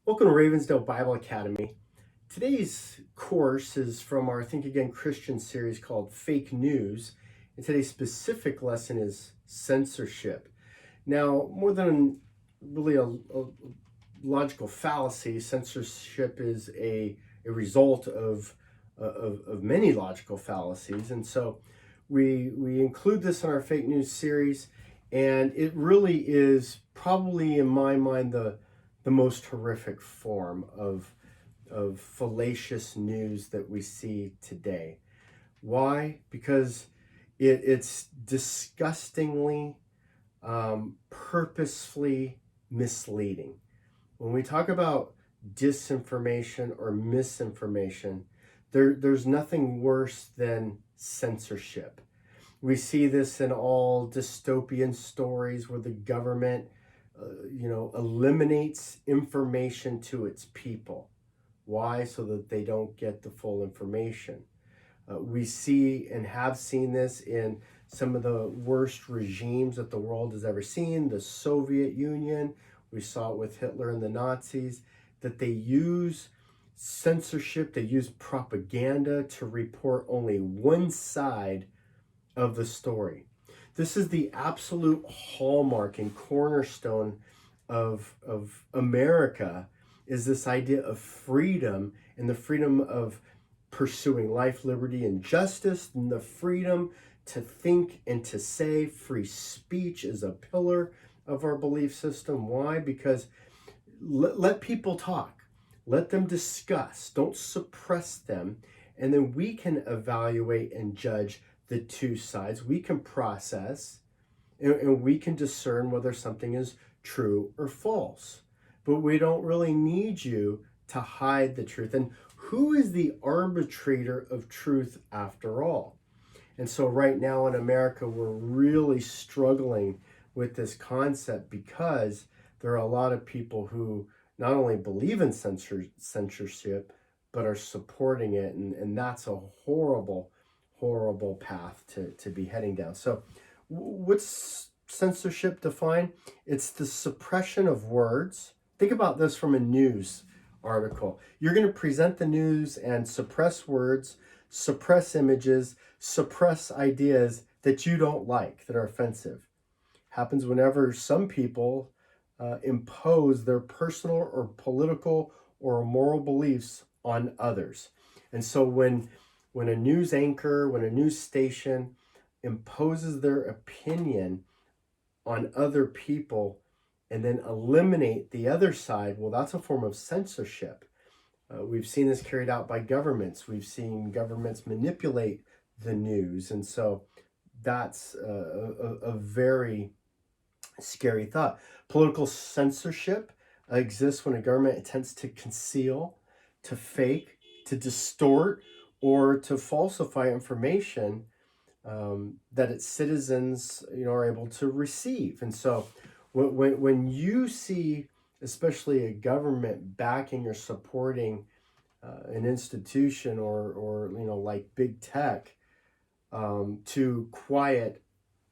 Welcome to Ravensdale Bible Academy. Today's course is from our Think Again Christian series called Fake News, and today's specific lesson is censorship. Now, more than really a logical fallacy, censorship is a result of many logical fallacies, and so we include this in our fake news series, and it really is probably, in my mind, the most horrific form of fallacious news that we see today. Why? Because it's disgustingly, purposefully misleading. When we talk about disinformation or misinformation, there's nothing worse than censorship. We see this in all dystopian stories where the government eliminates information to its people. Why? So that they don't get the full information. We see and have seen this in some of the worst regimes that the world has ever seen. The Soviet Union, we saw it with Hitler and the Nazis, that they use censorship, they use propaganda to report only one side of the story. This is the absolute hallmark and cornerstone of America, is this idea of freedom and the freedom of pursuing life, liberty, and justice, and the freedom to think and to say. Free speech is a pillar of our belief system. Why? Because let people talk. Let them discuss. Don't suppress them. And then we can evaluate and judge the two sides. We can process and we can discern whether something is true or false. But we don't really need you to hide the truth. And who is the arbitrator of truth after all? And so right now in America, we're really struggling with this concept because there are a lot of people who not only believe in censorship, but are supporting it. And that's a horrible path to be heading down. So what's censorship defined? It's the suppression of words. Think about this from a news article. You're going to present the news and suppress words, suppress images, suppress ideas that you don't like, that are offensive. Happens whenever some people impose their personal or political or moral beliefs on others. And so when a news anchor, when a news station imposes their opinion on other people and then eliminate the other side, well, that's a form of censorship. We've seen this carried out by governments. We've seen governments manipulate the news. And so that's a very scary thought. Political censorship exists when a government attempts to conceal, to fake, to distort, or to falsify information that its citizens, are able to receive. And so when you see, especially a government backing or supporting an institution or like big tech to quiet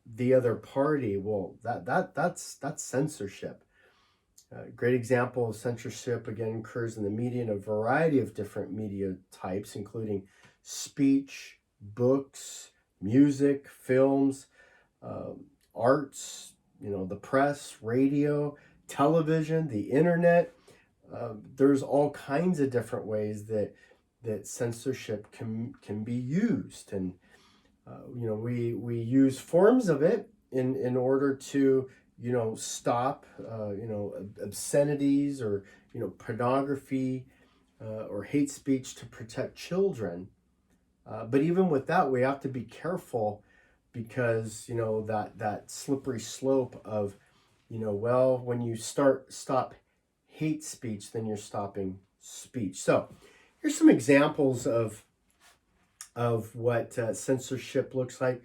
the other party, well, that's censorship. A great example of censorship, again, occurs in the media in a variety of different media types, including speech, books, music, films, arts, the press, radio, television, the internet. There's all kinds of different ways that censorship can be used, and we use forms of it in order to stop obscenities or pornography or hate speech to protect children. But even with that, we have to be careful because that slippery slope of when you stop hate speech, then you're stopping speech. So here's some examples of what censorship looks like.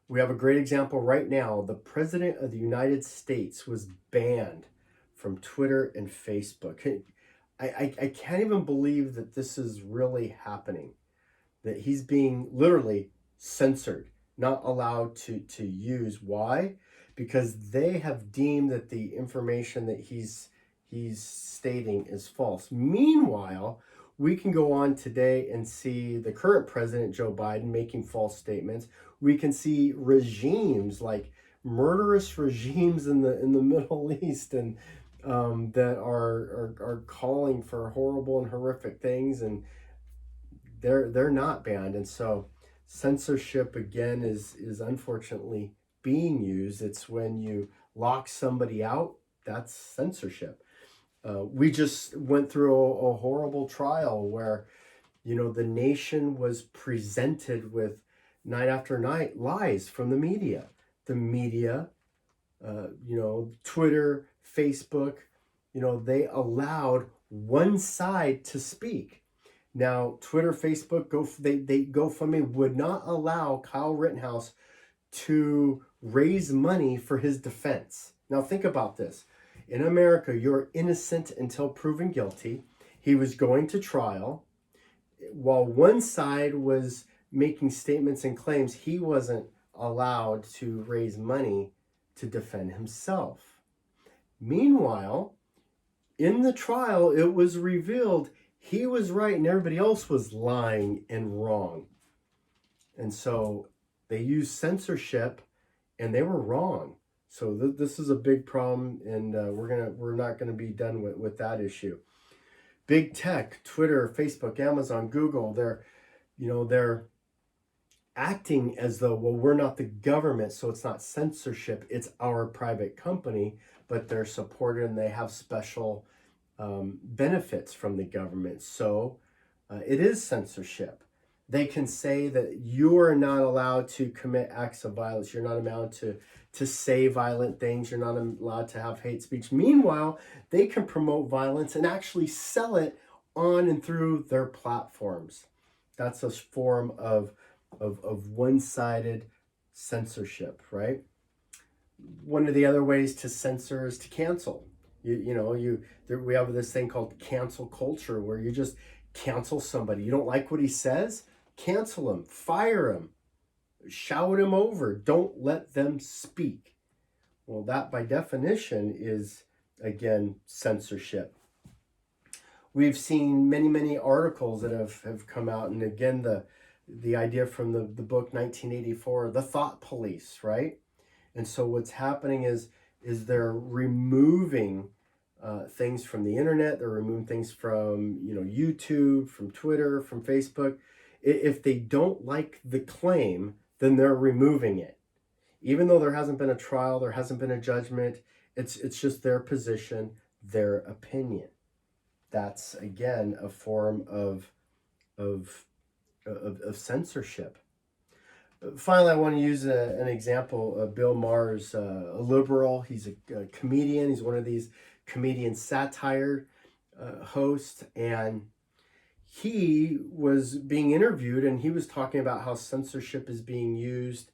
We have a great example right now. The President of the United States was banned from Twitter and Facebook. I can't even believe that this is really happening, that he's being literally censored, not allowed to use. Why? Because they have deemed that the information that he's he's stating is false. Meanwhile, we can go on today and see the current president, Joe Biden, making false statements. We can see regimes like murderous regimes in the Middle East and that are calling for horrible and horrific things, and they're not banned. And so censorship again is unfortunately being used. It's when you lock somebody out, that's censorship. We just went through a horrible trial where, the nation was presented with night after night lies from the media. The media, Twitter, Facebook, they allowed one side to speak. Now, Twitter, Facebook, GoFundMe would not allow Kyle Rittenhouse to raise money for his defense. Now, think about this. In America, you're innocent until proven guilty. He was going to trial. While one side was making statements and claims, he wasn't allowed to raise money to defend himself. Meanwhile, in the trial, it was revealed he was right and everybody else was lying and wrong. And so they used censorship and they were wrong. So this is a big problem, and we're not gonna be done with that issue. Big tech, Twitter, Facebook, Amazon, Google, they're acting as though, well, we're not the government, so it's not censorship, it's our private company, but they're supported and they have special benefits from the government. So it is censorship. They can say that you are not allowed to commit acts of violence. You're not allowed to say violent things. You're not allowed to have hate speech. Meanwhile, they can promote violence and actually sell it on and through their platforms. That's a form of one-sided censorship, right? One of the other ways to censor is to cancel. We have this thing called cancel culture, where you just cancel somebody. You don't like what he says? Cancel him, fire him, shout him over. Don't let them speak. Well, that by definition is, again, censorship. We've seen many, many articles that have come out, and again, the idea from the book 1984, the thought police, right? And so what's happening is they're removing things from the internet. They're removing things from YouTube, from Twitter, from Facebook. If they don't like the claim, then they're removing it. Even though there hasn't been a trial, there hasn't been a judgment, it's just their position, their opinion. That's again a form of censorship. Finally, I want to use an example. Bill Maher's a liberal. He's a comedian. He's one of these comedian satire hosts, and he was being interviewed, and he was talking about how censorship is being used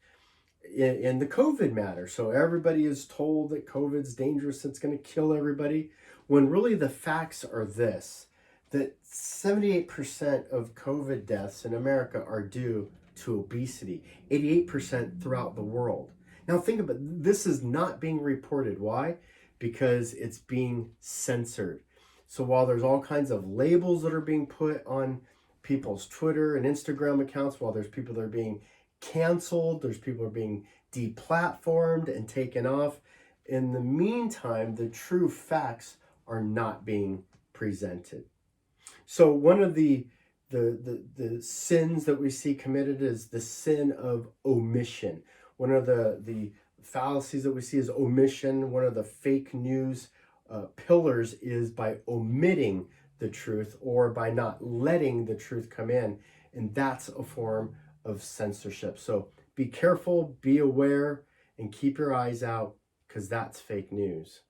in the COVID matter. So everybody is told that COVID's dangerous, it's going to kill everybody, when really the facts are this, that 78% of COVID deaths in America are due to obesity, 88% throughout the world. Now think about it. This is not being reported. Why? Because it's being censored. So while there's all kinds of labels that are being put on people's Twitter and Instagram accounts, while there's people that are being canceled, there's people that are being deplatformed and taken off, in the meantime, the true facts are not being presented. So one of the sins that we see committed is the sin of omission. One of the fallacies that we see is omission. One of the fake news pillars is by omitting the truth, or by not letting the truth come in. And that's a form of censorship. So be careful, be aware, and keep your eyes out, because that's fake news.